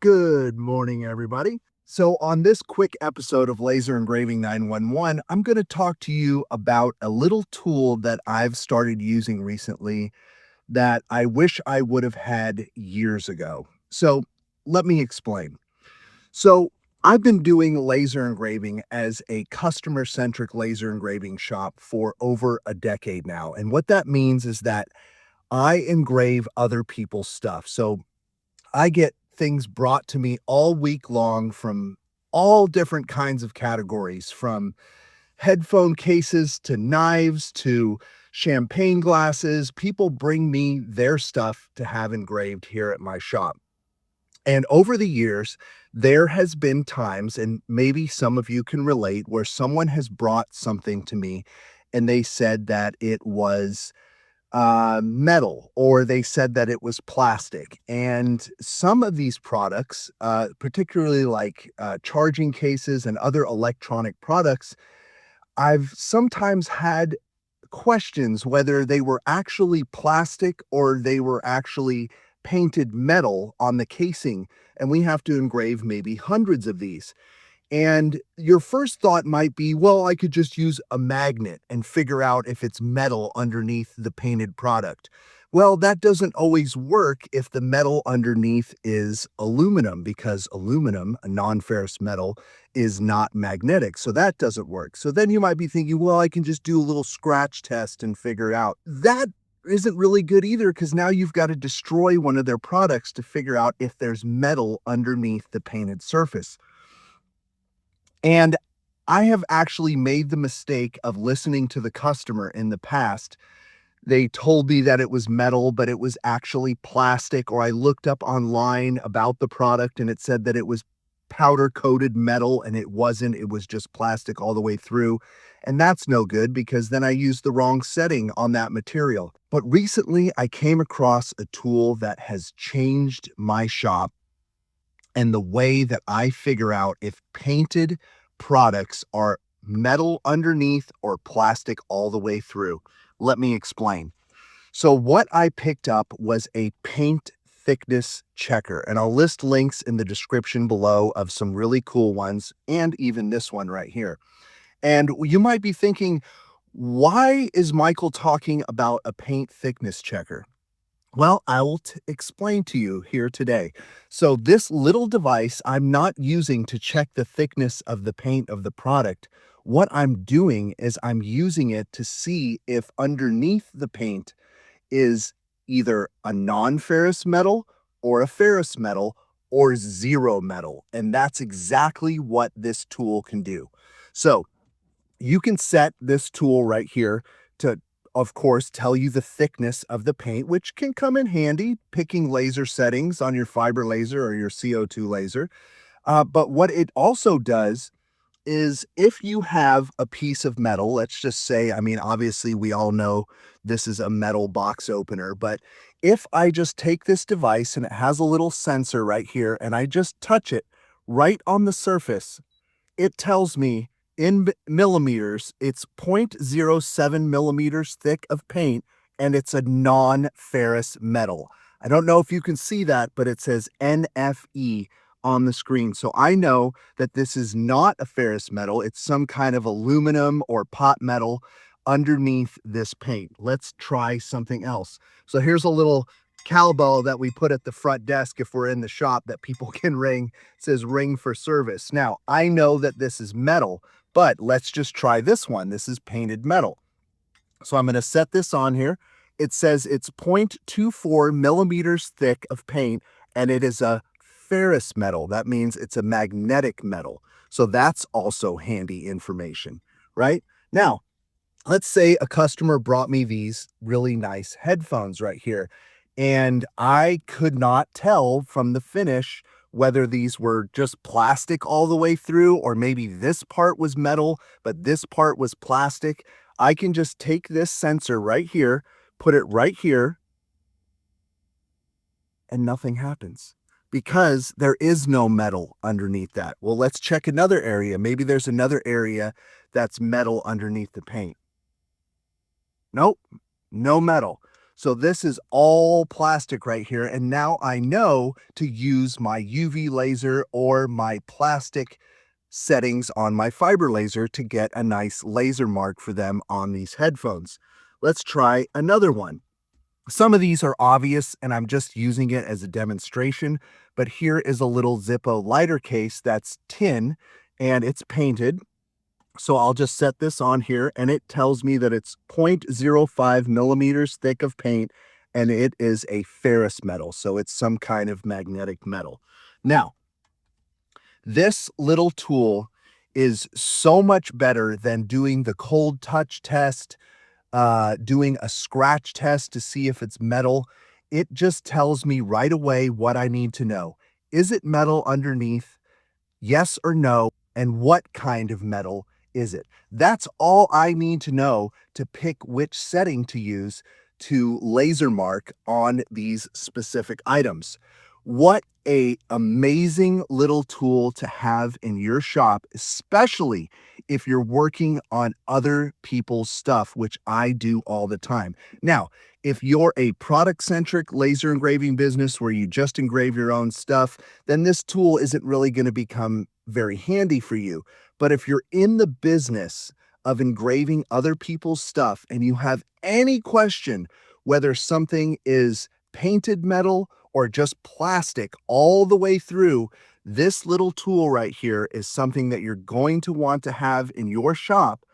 Good morning, everybody. So, on this quick episode of Laser Engraving 911, I'm going to talk to you about a little tool that I've started using recently that I wish I would have had years ago. So, let me explain. So, I've been doing laser engraving as a customer centric laser engraving shop for over a decade now. And what that means is that I engrave other people's stuff. So, I get things brought to me all week long from all different kinds of categories, from headphone cases to knives to champagne glasses. People bring me their stuff to have engraved here at my shop. And over the years, there has been times, and maybe some of you can relate, where someone has brought something to me and they said that it was metal, or they said that it was plastic. And some of these products, particularly like charging cases and other electronic products, I've sometimes had questions whether they were actually plastic or they were actually painted metal on the casing. And we have to engrave maybe hundreds of these. And your first thought might be, well, I could just use a magnet and figure out if it's metal underneath the painted product. Well, that doesn't always work if the metal underneath is aluminum, because aluminum, a non ferrous metal, is not magnetic. So that doesn't work. So then you might be thinking, well, I can just do a little scratch test and figure it out. That isn't really good either, because now you've got to destroy one of their products to figure out if there's metal underneath the painted surface. And I have actually made the mistake of listening to the customer in the past. They told me that it was metal, but it was actually plastic, or I looked up online about the product and it said that it was powder coated metal, and it wasn't. It was just plastic all the way through. And that's no good, because then I used the wrong setting on that material. But recently I came across a tool that has changed my shop and the way that I figure out if painted products are metal underneath or plastic all the way through. Let me explain. So, what I picked up was a paint thickness checker, and I'll list links in the description below of some really cool ones, and even this one right here. And you might be thinking, why is Michael talking about a paint thickness checker? Well, I will explain to you here today. So, this little device I'm not using to check the thickness of the paint of the product. What I'm doing is I'm using it to see if underneath the paint is either a non ferrous metal or a ferrous metal or zero metal. And that's exactly what this tool can do. So, you can set this tool right here to, of course, tell you the thickness of the paint, which can come in handy picking laser settings on your fiber laser or your CO2 laser. But what it also does is, if you have a piece of metal, let's just say, I mean, obviously, we all know this is a metal box opener, but if I just take this device and it has a little sensor right here and I just touch it right on the surface, it tells me in millimeters, it's 0.07 millimeters thick of paint, and it's a non-ferrous metal. I don't know if you can see that, but it says NFE on the screen. So I know that this is not a ferrous metal. It's some kind of aluminum or pot metal underneath this paint. Let's try something else. So here's a little cowbell that we put at the front desk if we're in the shop that people can ring. It says ring for service. Now, I know that this is metal, but let's just try this one. This is painted metal. So I'm going to set this on here. It says it's 0.24 millimeters thick of paint, and it is a ferrous metal. That means it's a magnetic metal. So that's also handy information, right? Now, let's say a customer brought me these really nice headphones right here, and I could not tell from the finish whether these were just plastic all the way through, or maybe this part was metal, but this part was plastic. I can just take this sensor right here, put it right here, and nothing happens because there is no metal underneath that. Well, let's check another area. Maybe there's another area that's metal underneath the paint. Nope, no metal. So this is all plastic right here. And now I know to use my UV laser or my plastic settings on my fiber laser to get a nice laser mark for them on these headphones. Let's try another one. Some of these are obvious and I'm just using it as a demonstration, but here is a little Zippo lighter case that's tin and it's painted. So I'll just set this on here and it tells me that it's 0.05 millimeters thick of paint and it is a ferrous metal. So it's some kind of magnetic metal. Now, this little tool is so much better than doing the cold touch test, doing a scratch test to see if it's metal. It just tells me right away what I need to know. Is it metal underneath? Yes or no, and what kind of metal is it? That's all I need to know to pick which setting to use to laser mark on these specific items. What a amazing little tool to have in your shop, especially if you're working on other people's stuff, which I do all the time. Now, if you're a product-centric laser engraving business where you just engrave your own stuff, then this tool isn't really going to become very handy for you. But if you're in the business of engraving other people's stuff and you have any question whether something is painted metal or just plastic all the way through, this little tool right here is something that you're going to want to have in your shop.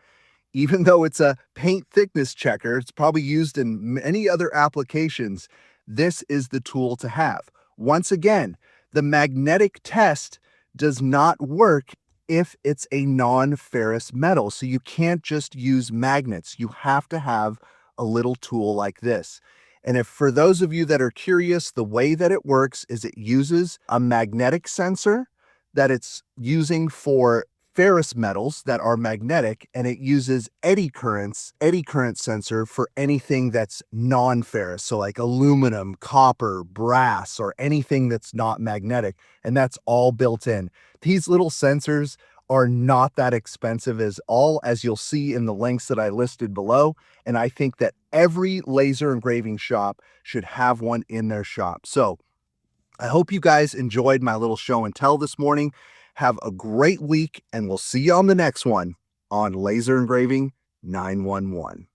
Even though it's a paint thickness checker, it's probably used in many other applications. This is the tool to have. Once again, the magnetic test does not work if it's a non-ferrous metal. So you can't just use magnets. You have to have a little tool like this. And if for those of you that are curious, the way that it works is it uses a magnetic sensor that it's using for ferrous metals that are magnetic, and it uses eddy current sensor for anything that's non-ferrous, so like aluminum, copper, brass, or anything that's not magnetic, and that's all built in. These little sensors are not that expensive as you'll see in the links that I listed below, and I think that every laser engraving shop should have one in their shop. So I hope you guys enjoyed my little show and tell this morning. Have a great week, and we'll see you on the next one on Laser Engraving 911.